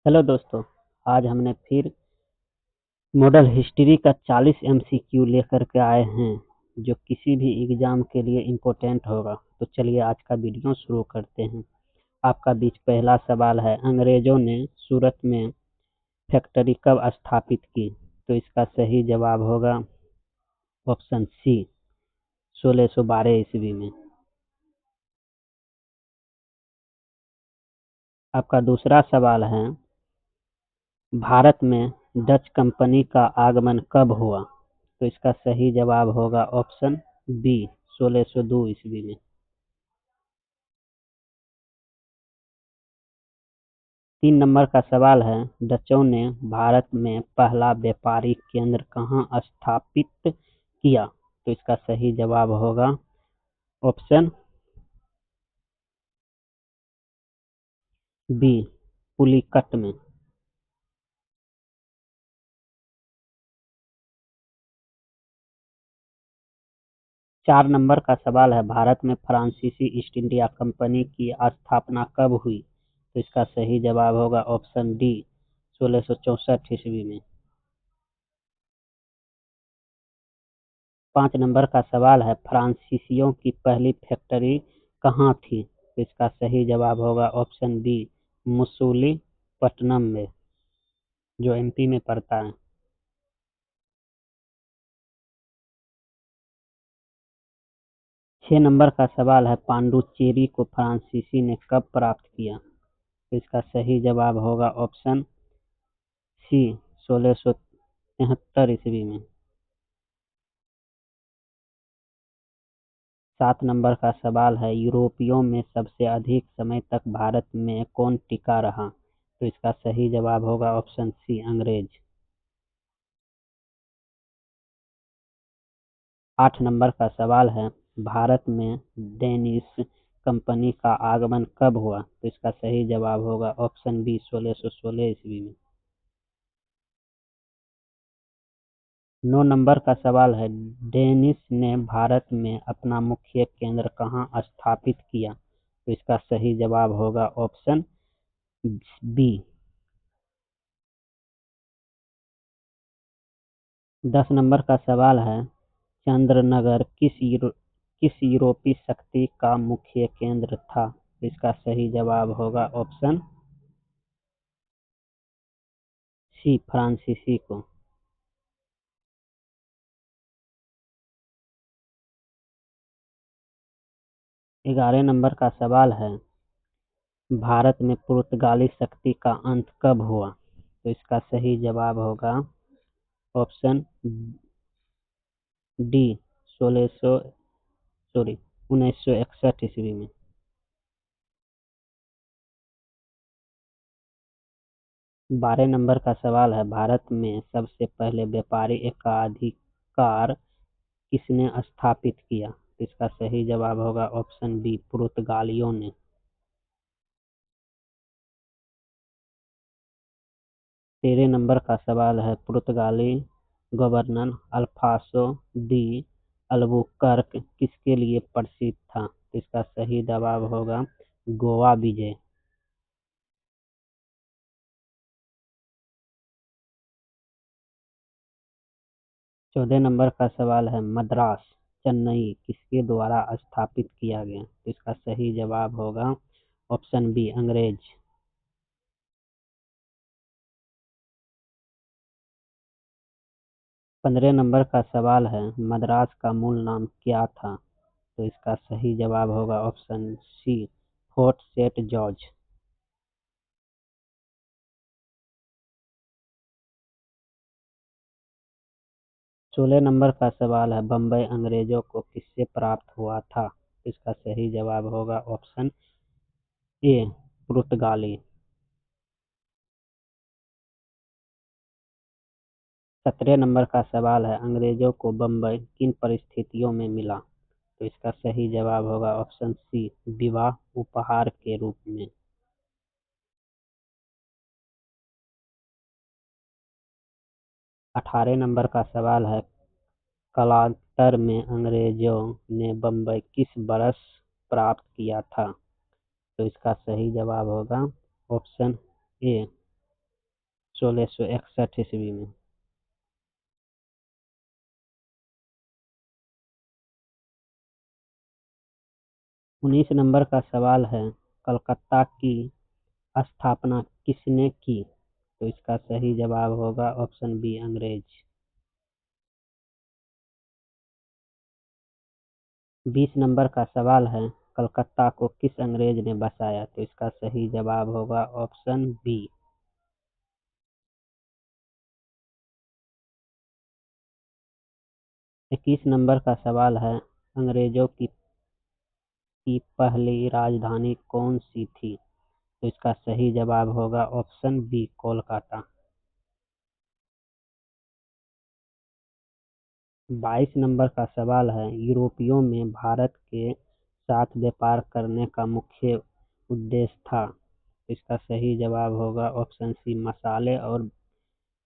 Hello दोस्तों। आज हमने फिर मॉडल हिस्ट्री का 40 एमसीक्यू लेकर के आए हैं जो किसी भी एग्जाम के लिए इम्पोर्टेंट होगा। तो चलिए आज का वीडियो शुरू करते हैं। आपका बीच पहला सवाल है, अंग्रेजों ने सूरत में फैक्ट्री कब स्थापित की? तो इसका सही जवाब होगा ऑप्शन सी, 1612 ईस्वी में। आपका दूसरा सवाल है, भारत में डच कंपनी का आगमन कब हुआ? तो इसका सही जवाब होगा ऑप्शन बी, 1602 ईस्वी में। 3 नंबर का सवाल है, डचों ने भारत में पहला व्यापारिक केंद्र कहाँ स्थापित किया? तो इसका सही जवाब होगा ऑप्शन बी, पुलिकट में। 4 नंबर का सवाल है, भारत में फ्रांसीसी ईस्ट इंडिया कंपनी की स्थापना कब हुई? तो इसका सही जवाब होगा ऑप्शन डी, 1664 ईस्वी में। 5 नंबर का सवाल है, फ्रांसीसियों की पहली फैक्ट्री कहाँ थी? तो इसका सही जवाब होगा ऑप्शन बी, मसूलीपट्टनम में, जो एमपी में पड़ता है। 6 नंबर का सवाल है, पांडुचेरी को फ्रांसीसी ने कब प्राप्त किया? तो इसका सही जवाब होगा ऑप्शन सी, 1673 ईस्वी में। 7 नंबर का सवाल है, यूरोपियों में सबसे अधिक समय तक भारत में कौन टिका रहा? तो इसका सही जवाब होगा ऑप्शन सी, अंग्रेज। 8 नंबर का सवाल है, भारत में डेनिश कंपनी का आगमन कब हुआ? तो इसका सही जवाब होगा ऑप्शन बी, 1616 ईस्वी में। 9 नंबर का सवाल है, डेनिश ने भारत में अपना मुख्य केंद्र कहाँ स्थापित किया? तो इसका सही जवाब होगा ऑप्शन बी। 10 नंबर का सवाल है, चंद्रनगर किस यूरोपीय शक्ति का मुख्य केंद्र था? तो इसका सही जवाब होगा ऑप्शन सी, फ्रांसीसी को। 11 नंबर का सवाल है, भारत में पुर्तगाली शक्ति का अंत कब हुआ? तो इसका सही जवाब होगा ऑप्शन डी, 1600 सॉरी 1961 ईस्वी में। 12 नंबर का सवाल है, भारत में सबसे पहले व्यापारी एकाधिकार किसने स्थापित किया? तो इसका सही जवाब होगा ऑप्शन बी, पुर्तगालियों ने। 13 नंबर का सवाल है, पुर्तगाली गवर्नर अल्फांसो दी अल्बुकर्क किसके लिए प्रसिद्ध था? तो इसका सही जवाब होगा गोवा विजय। 14 नंबर का सवाल है, मद्रास चेन्नई किसके द्वारा स्थापित किया गया? तो इसका सही जवाब होगा ऑप्शन बी, अंग्रेज। 15 नंबर का सवाल है, मद्रास का मूल नाम क्या था? तो इसका सही जवाब होगा option C, Fort Saint George. 16 number का सवाल है, बम्बई अंग्रेजों को किससे प्राप्त हुआ था? तो इसका सही जवाब होगा ऑप्शन ए, पुर्तगाली। 17 नंबर का सवाल है, अंग्रेजों को बम्बई किन परिस्थितियों में मिला? तो इसका सही जवाब होगा ऑप्शन सी, विवाह उपहार के रूप में। 18 नंबर का सवाल है, कालांतर में अंग्रेजों ने बम्बई किस बरस प्राप्त किया था? तो इसका सही जवाब होगा ऑप्शन ए, 1661 ईस्वी में। 19 नंबर का सवाल है, कलकत्ता की स्थापना किसने की? तो इसका सही जवाब होगा ऑप्शन बी, अंग्रेज। 20 नंबर का सवाल है, कलकत्ता को किस अंग्रेज ने बसाया? तो इसका सही जवाब होगा ऑप्शन बी। 21 नंबर का सवाल है, अंग्रेजों की पहली राजधानी कौन सी थी? तो इसका सही जवाब होगा ऑप्शन बी, कोलकाता। 22 नंबर का सवाल है, यूरोपियों में भारत के साथ व्यापार करने का मुख्य उद्देश्य था? तो इसका सही जवाब होगा ऑप्शन सी,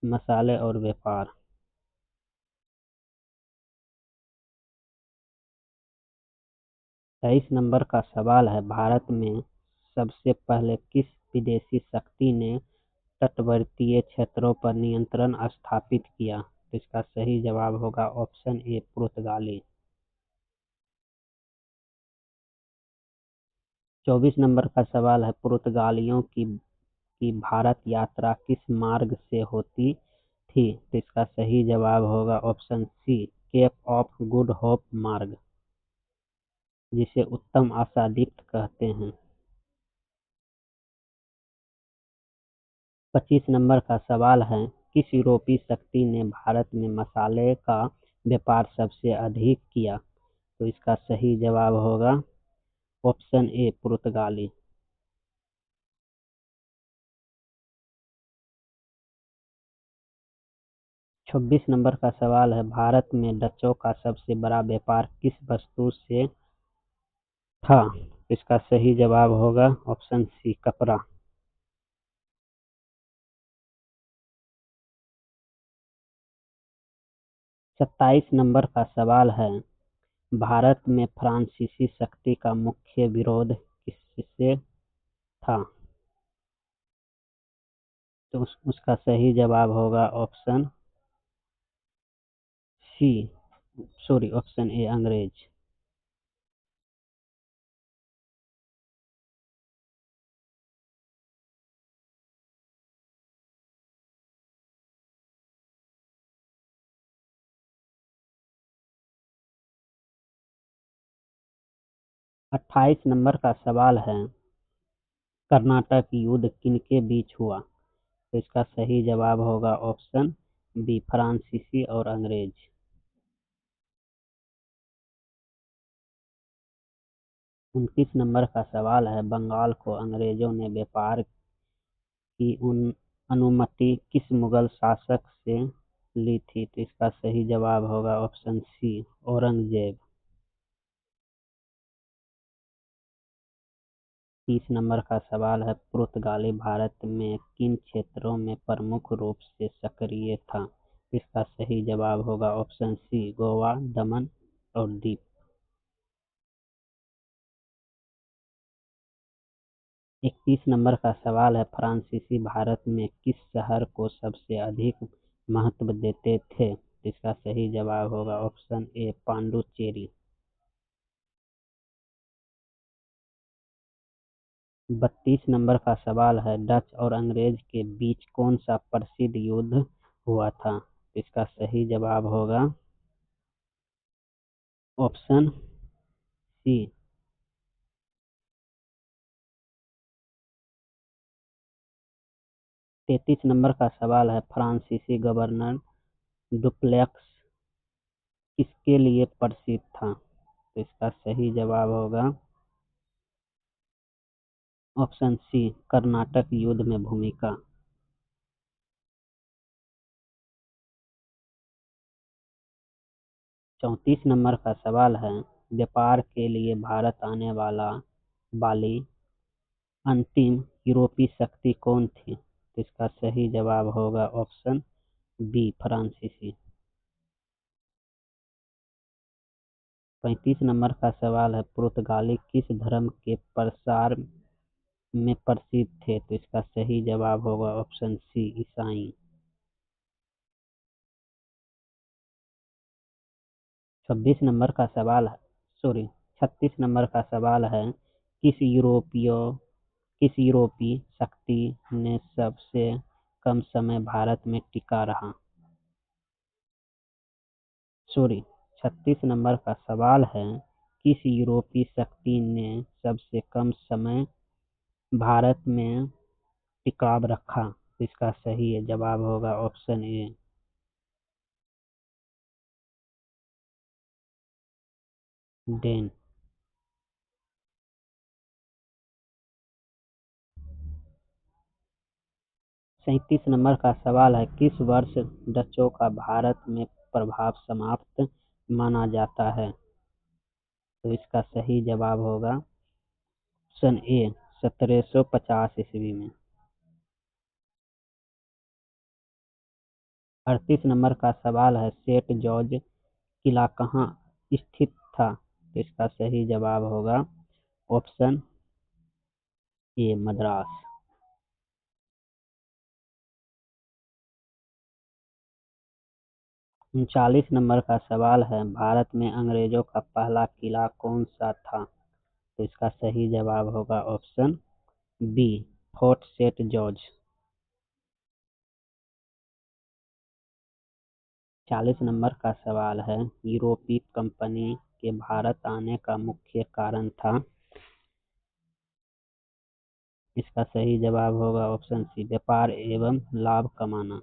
मसाले और व्यापार। 23 नंबर का सवाल है, भारत में सबसे पहले किस विदेशी शक्ति ने तटवर्तीय क्षेत्रों पर नियंत्रण स्थापित किया? तो इसका सही जवाब होगा ऑप्शन ए, पुर्तगाली। 24 नंबर का सवाल है, पुर्तगालियों की भारत यात्रा किस मार्ग से होती थी? तो इसका सही जवाब होगा option C, Cape of Good Hope मार्ग, जिसे उत्तम आशादीप्त कहते हैं। 25 नंबर का सवाल है, किस यूरोपीय शक्ति ने भारत में मसाले का व्यापार सबसे अधिक किया? तो इसका सही जवाब होगा ऑप्शन ए, पुर्तगाली। 26 नंबर का सवाल है, भारत में डचों का सबसे बड़ा व्यापार किस वस्तु से था? तो इसका सही जवाब होगा ऑप्शन सी, कपड़ा। 27 नंबर का सवाल है, भारत में फ्रांसीसी शक्ति का मुख्य विरोध किससे था? तो उसका सही जवाब होगा option C, sorry, option A, अंग्रेज। 28 नंबर का सवाल है, कर्नाटक युद्ध किनके बीच हुआ? तो इसका सही जवाब होगा ऑप्शन बी, फ्रांसीसी और अंग्रेज। 29 नंबर का सवाल है, बंगाल को अंग्रेजों ने व्यापार की अनुमति किस मुगल शासक से ली थी? तो इसका सही जवाब होगा ऑप्शन सी, औरंगजेब। 30 नंबर का सवाल है, पुर्तगाली भारत में किन क्षेत्रों में प्रमुख रूप से सक्रिय था? इसका सही जवाब होगा ऑप्शन सी, गोवा, दमन और दीव। 31 नंबर का सवाल है, फ्रांसीसी भारत में किस शहर को सबसे अधिक महत्व देते थे? इसका सही जवाब होगा ऑप्शन ए, पांडुचेरी। 32 नंबर का सवाल है, डच और अंग्रेज के बीच कौन सा प्रसिद्ध युद्ध हुआ था? इसका सही जवाब होगा ऑप्शन सी। 33 नंबर का सवाल है, फ्रांसीसी गवर्नर डुप्लेक्स किसके लिए प्रसिद्ध था? तो इसका सही जवाब होगा ऑप्शन सी, कर्नाटक युद्ध में भूमिका। 34 नंबर का सवाल है, व्यापार के लिए भारत आने वाली अंतिम यूरोपीय शक्ति कौन थी? तो इसका सही जवाब होगा ऑप्शन बी, फ्रांसीसी। 35 नंबर का सवाल है, पुर्तगाली किस धर्म के प्रसार में प्रसिद्ध थे, तो इसका सही जवाब होगा ऑप्शन सी, ईसाई। 26 नंबर का सवाल है, सॉरी, 36 नंबर का सवाल है, किस यूरोपीय किस यूरोपीय शक्ति ने सबसे कम समय भारत में टिका रहा? सॉरी, 36 नंबर का सवाल है, किस यूरोपीय शक्ति ने सबसे कम समय भारत में टिकाव रखा? तो इसका सही जवाब होगा ऑप्शन ए, डेन। 37 नंबर का सवाल है, किस वर्ष डचों का भारत में प्रभाव समाप्त माना जाता है? तो इसका सही जवाब होगा ऑप्शन ए, 1750 ईस्वी में। 38 नंबर का सवाल है, सेंट जॉर्ज किला कहाँ स्थित था? तो इसका सही जवाब होगा ऑप्शन ए, मद्रास। 39 नंबर का सवाल है, भारत में अंग्रेजों का पहला किला कौन सा था? तो इसका सही जवाब होगा option B, Fort Saint George. 40 number का सवाल है, यूरोपीय कंपनी के भारत आने का मुख्य कारण था? इसका सही जवाब होगा ऑप्शन सी, व्यापार एवं लाभ कमाना।